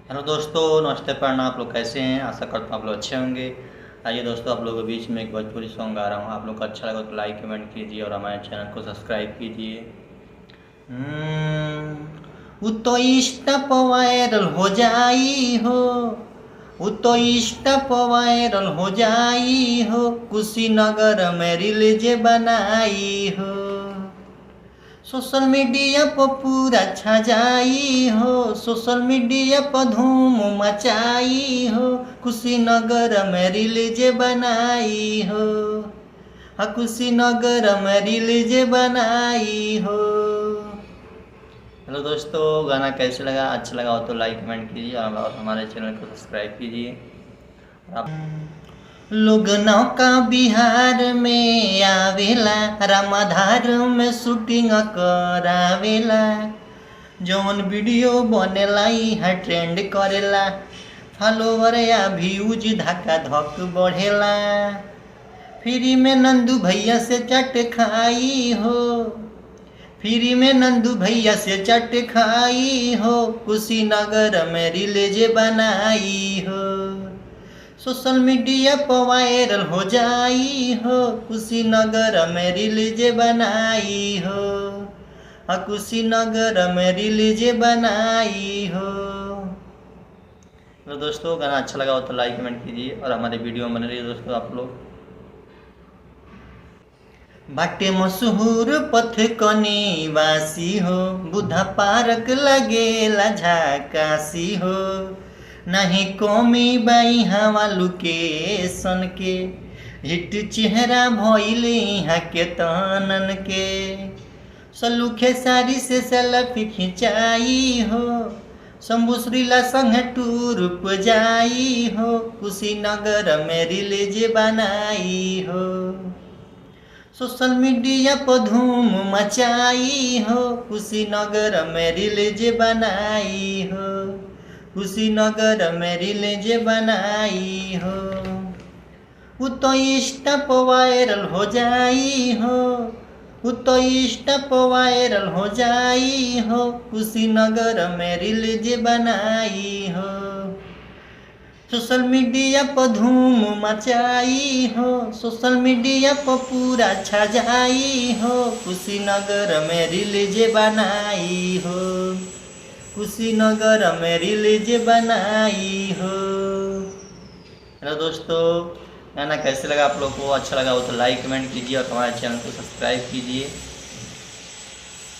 Hello दोस्तों, नमस्ते, प्रणाम। आप लोग कैसे हैं? आशा करता हूँ आप लोग अच्छे होंगे। आइए दोस्तों, आप लोगों के बीच में एक भोजपुरी सॉन्ग गा रहा हूँ। आप लोग को अच्छा लगा तो लाइक कमेंट कीजिए और हमारे चैनल को सब्सक्राइब कीजिए। उ तो इंस्टा पर वायरल हो जाई हो, उ तो इंस्टा पर वायरल हो जाई हो, कुशीनगर में रील्स बनाई हो। सोशल मीडिया पर पूरा छा जाई हो, सोशल मीडिया पर धूम मचाई हो, कुशीनगर में रील्स बनाई हो, हाँ कुशीनगर में रील्स बनाई हो। हेलो दोस्तों, गाना कैसे लगा? अच्छा लगा हो तो लाइक कमेंट कीजिए और हमारे चैनल को सब्सक्राइब कीजिए। लोग नौका बिहार में आवेला, रामाधार में शूटिंग करावेला, जौन वीडियो बनेला इहाँ ट्रेंड करेला, फॉलोवर या व्यूज धक्का धक बढ़ेला। फ्री में नंदू भैया से चट खाई हो, फ्री में नंदू भैया से चट खाई हो, कुशीनगर में रील्स बनाई हो। सोशल मीडिया पर वायरल हो जाई हो, कुशीनगर में रील्स बनाई हो, हाँ कुशीनगर में रील्स बनाई हो। तो दोस्तों, गाना अच्छा लगा हो तो लाइक कमेंट कीजिए और हमारे वीडियो बने रहिए दोस्तों। आप लोग बाटे मशहूर पथ कनी वासी हो, बुधा पार्क लगेला झाकासी हो, नहीं कमी बाई हवा लोकेशन के, हिट चेहरा भइल यहाँ के तनन के। सलूखे साड़ी से सेल्फी खिंचाई हो, शंभू श्रीला संग टूर पर जाई हो, कुशीनगर में रील्स बनाई हो। सोशल मीडिया पर धूम मचाई हो, कुशीनगर में रील्स बनाई हो, कुशीनगर में रील्स बनाई हो। उ तो इंस्टा पर वायरल हो जाई हो, उ तो इंस्टा पर वायरल हो जाई हो, कुशीनगर में रील्स बनाई हो। सोशल मीडिया पर धूम मचाई हो, सोशल मीडिया पर पूरा छा जाई हो, कुशीनगर में रील्स बनाई हो, कुशीनगर में रील्स बनाई हो। हेलो दोस्तों, गाना कैसे लगा आप लोग को? अच्छा लगा हो तो लाइक कमेंट कीजिए और हमारे चैनल को सब्सक्राइब कीजिए।